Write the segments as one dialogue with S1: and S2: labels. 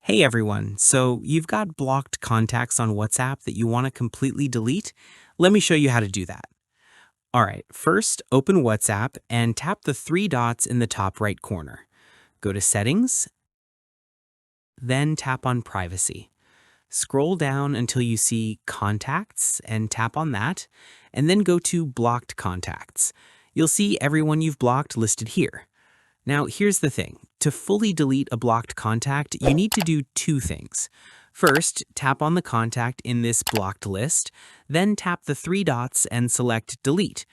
S1: Hey everyone, so you've got blocked contacts on WhatsApp that you want to completely delete? Let me show you how to do that. Alright, first open WhatsApp and tap the three dots in the top right corner. Go to Settings, then tap on Privacy. Scroll down until you see Contacts and tap on that, and then go to Blocked Contacts. You'll see everyone you've blocked listed here. Now, here's the thing. To fully delete a blocked contact, you need to do two things. First, tap on the contact in this blocked list, then tap the three dots and select Delete.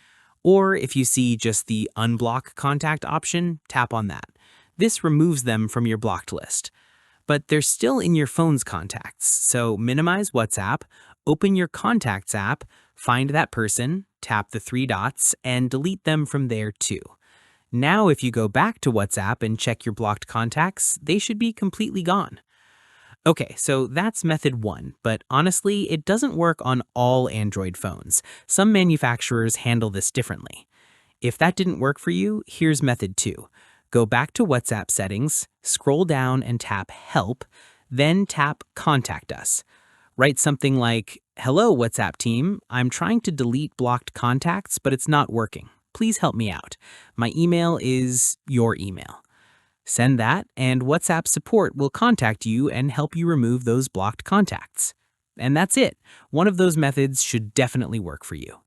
S1: Or if you see just the Unblock Contact option, tap on that. This removes them from your blocked list. But they're still in your phone's contacts, so minimize WhatsApp, open your Contacts app, find that person, tap the three dots, and delete them from there too. Now, if you go back to WhatsApp and check your blocked contacts, they should be completely gone. Okay, so that's method one, but honestly, it doesn't work on all Android phones. Some manufacturers handle this differently. If that didn't work for you, here's method two. Go back to WhatsApp settings, scroll down and tap Help, then tap Contact Us. Write something like, "Hello, WhatsApp team. I'm trying to delete blocked contacts, but it's not working. Please help me out. My email is your email." Send that, and WhatsApp support will contact you and help you remove those blocked contacts. And that's it. One of those methods should definitely work for you.